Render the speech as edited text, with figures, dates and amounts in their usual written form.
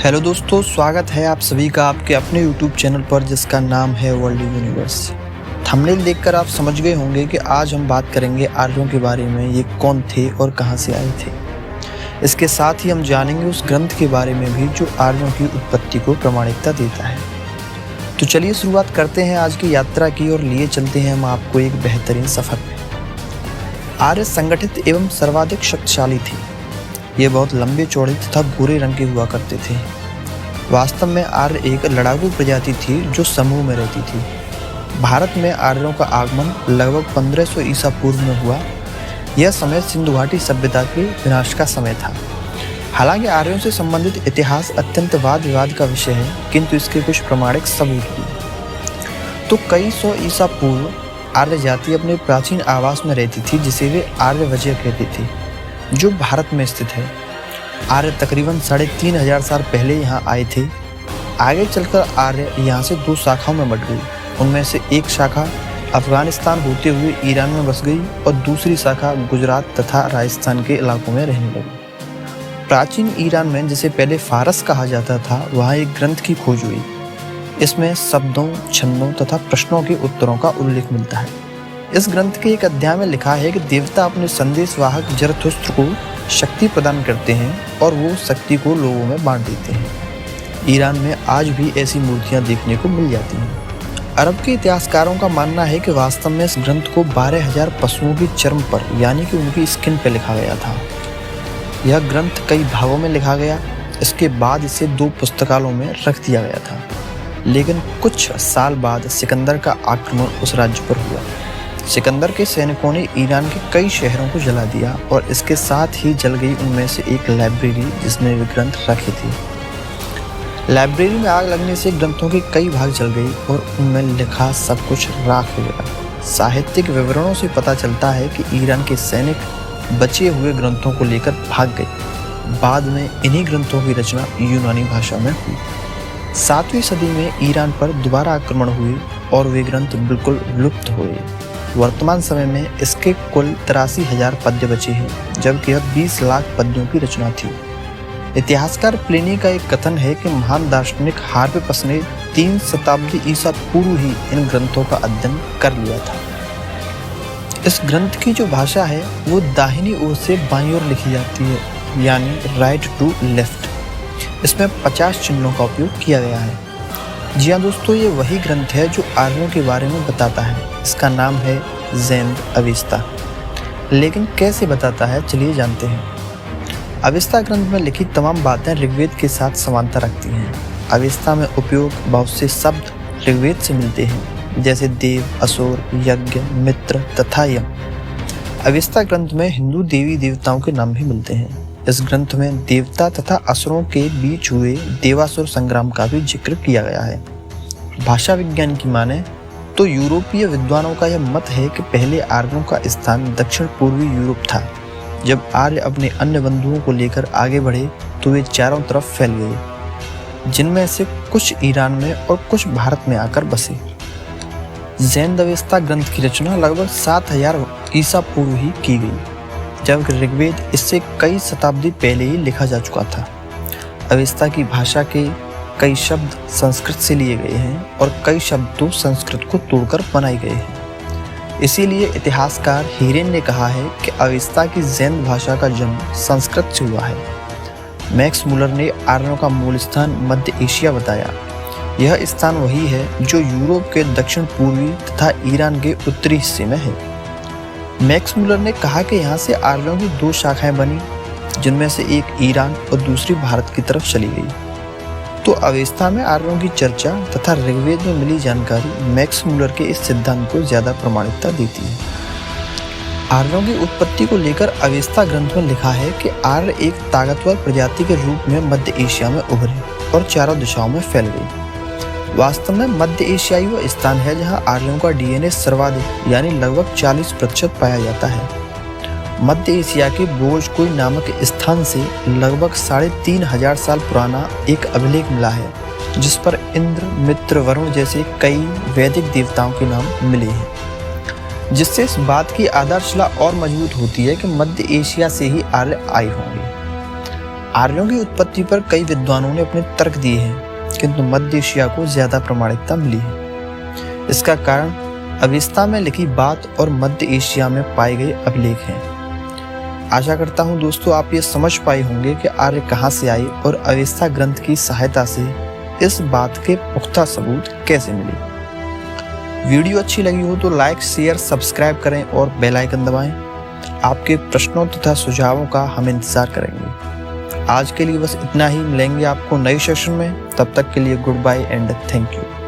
Hello दोस्तों, स्वागत है आप सभी का आपके अपने YouTube चैनल पर जिसका नाम है वर्ल्ड यूनिवर्स। थंबनेल देखकर आप समझ गए होंगे कि आज हम बात करेंगे आर्यों के बारे में। ये कौन थे और कहां से आए थे। इसके साथ ही हम जानेंगे उस ग्रंथ के बारे में भी जो आर्यों की उत्पत्ति को प्रामाणिकता देता है। तो चलिए शुरुआत करते हैं आज की यात्रा की और लिए चलते हैं हम आपको एक बेहतरीन सफर में। आर्य संगठित एवं सर्वाधिक शक्तिशाली थे। ये बहुत लंबे चौड़े तथा भूरे रंग के हुआ करते थे। वास्तव में आर्य एक लड़ाकू प्रजाति थी जो समूह में रहती थी। भारत में आर्यों का आगमन लगभग 1500 ईसा पूर्व में हुआ। यह समय सिंधु घाटी सभ्यता के विनाश का समय था। हालांकि आर्यों से संबंधित इतिहास अत्यंत वाद विवाद का विषय है, किंतु इसके कुछ प्रमाणिक सबूत भी। तो कई सौ ईसा पूर्व आर्य जाति अपने प्राचीन आवास में रहती थी जिसे वे आर्यवज्य कहते थे, जो भारत में स्थित है। आर्य तकरीबन 3500 साल पहले यहाँ आए थे। आगे चलकर आर्य यहाँ से दो शाखाओं में बंट गई। उनमें से एक शाखा अफगानिस्तान होते हुए ईरान में बस गई और दूसरी शाखा गुजरात तथा राजस्थान के इलाकों में रहने लगी। प्राचीन ईरान में, जिसे पहले फारस कहा जाता था, वहाँ एक ग्रंथ की खोज हुई। इसमें शब्दों, छंदों तथा प्रश्नों के उत्तरों का उल्लेख मिलता है। इस ग्रंथ के एक अध्याय में लिखा है कि देवता अपने संदेशवाहक जरथुस्त्र को शक्ति प्रदान करते हैं और वो शक्ति को लोगों में बांट देते हैं। ईरान में आज भी ऐसी मूर्तियां देखने को मिल जाती हैं। अरब के इतिहासकारों का मानना है कि वास्तव में इस ग्रंथ को 12,000 पशुओं की चर्म पर, यानी कि उनकी स्किन पर लिखा गया था। यह ग्रंथ कई भागों में लिखा गया। इसके बाद इसे 2 पुस्तकालयों में रख दिया गया था। लेकिन कुछ साल बाद सिकंदर का आक्रमण उस राज्य पर हुआ। सिकंदर के सैनिकों ने ईरान के कई शहरों को जला दिया और इसके साथ ही जल गई उनमें से एक लाइब्रेरी जिसमें वे ग्रंथ रखे थे। लाइब्रेरी में आग लगने से ग्रंथों के कई भाग जल गई और उनमें लिखा सब कुछ राख हो गया। साहित्यिक विवरणों से पता चलता है कि ईरान के सैनिक बचे हुए ग्रंथों को लेकर भाग गए। बाद में इन्हीं ग्रंथों की रचना यूनानी भाषा में हुई। 7वीं सदी में ईरान पर दोबारा आक्रमण हुए और वे ग्रंथ बिल्कुल लुप्त हुए। वर्तमान समय में इसके कुल 83,000 पद्य बचे हैं, जबकि यह 20 लाख पद्यों की रचना थी। इतिहासकार प्लिनी का एक कथन है कि महान दार्शनिक हार्पेपस ने 3 शताब्दी ईसा पूर्व ही इन ग्रंथों का अध्ययन कर लिया था। इस ग्रंथ की जो भाषा है वो दाहिनी ओर से बाईं ओर लिखी जाती है, यानी राइट टू लेफ्ट। इसमें 50 चिन्हों का उपयोग किया गया है। जी हाँ दोस्तों, ये वही ग्रंथ है जो आर्यों के बारे में बताता है। इसका नाम है ज़ैंद अवेस्ता। लेकिन कैसे बताता है, चलिए जानते हैं। अवेस्ता ग्रंथ में लिखी तमाम बातें ऋग्वेद के साथ समानता रखती हैं। अवेस्ता में उपयोग बहुत से शब्द ऋग्वेद से मिलते हैं, जैसे देव, असुर, यज्ञ, मित्र तथा यम। अवेस्ता ग्रंथ में हिंदू देवी देवताओं के नाम भी मिलते हैं। इस ग्रंथ में देवता तथा असुरों के बीच हुए देवासुर संग्राम का भी जिक्र किया गया है। भाषा विज्ञान की माने तो यूरोपीय विद्वानों का यह मत है कि पहले आर्यों का स्थान दक्षिण पूर्वी यूरोप था। जब आर्य अपने अन्य बंधुओं को लेकर आगे बढ़े तो वे चारों तरफ फैल गए, जिनमें से कुछ ईरान में और कुछ भारत में आकर बसे। ज़ैंद अवेस्ता ग्रंथ की रचना लगभग 7000 ईसा पूर्व ही की गई, जबकि ऋग्वेद इससे कई शताब्दी पहले ही लिखा जा चुका था। अवेस्ता की भाषा के कई शब्द संस्कृत से लिए गए हैं और कई शब्द तो संस्कृत को तोड़कर बनाए गए हैं। इसीलिए इतिहासकार हीरेन ने कहा है कि अवेस्ता की ज़ैंद भाषा का जन्म संस्कृत से हुआ है। मैक्स मुलर ने आर्यों का मूल स्थान मध्य एशिया बताया। यह स्थान वही है जो यूरोप के दक्षिण पूर्वी तथा ईरान के उत्तरी हिस्से में है। मैक्स मुलर ने कहा कि यहाँ से आर्यों की 2 शाखाएं बनी, जिनमें से एक ईरान और दूसरी भारत की तरफ चली गई। तो अवेस्ता में आर्यों की चर्चा तथा ऋग्वेद में मिली जानकारी मैक्स मुलर के इस सिद्धांत को ज्यादा प्रमाणिकता देती है। आर्यों की उत्पत्ति को लेकर अवेस्ता ग्रंथ में लिखा है कि आर्य एक ताकतवर प्रजाति के रूप में मध्य एशिया में उभरे और चारों दिशाओं में फैल गई। वास्तव में मध्य एशियाई वह स्थान है जहां आर्यों का डीएनए सर्वाधिक, यानी लगभग 40% पाया जाता है। मध्य एशिया के बोझकोई नामक स्थान से लगभग 3500 साल पुराना एक अभिलेख मिला है, जिस पर इंद्र, मित्र, वरुण जैसे कई वैदिक देवताओं के नाम मिले हैं, जिससे इस बात की आधारशिला और मजबूत होती है कि मध्य एशिया से ही आर्य आए होंगे। आर्यों की उत्पत्ति पर कई विद्वानों ने अपने तर्क दिए हैं, किंतु मध्य एशिया को ज्यादा प्रामाणिकता मिली है। इसका कारण अवेस्ता में लिखी बात और मध्य एशिया में पाए गए अभिलेख हैं। आशा करता हूं दोस्तों आप ये समझ पाए होंगे कि आर्य कहां से आए और अवेस्ता ग्रंथ की सहायता से इस बात के पुख्ता सबूत कैसे मिले। वीडियो अच्छी लगी हो तो लाइक, शेयर, सब्सक्राइब करें और बेल आइकन दबाएं। आपके प्रश्नों तथा सुझावों का हम इंतजार करेंगे। आज के लिए बस इतना ही। मिलेंगे आपको नए सेशन में। तब तक के लिए good bye and thank you.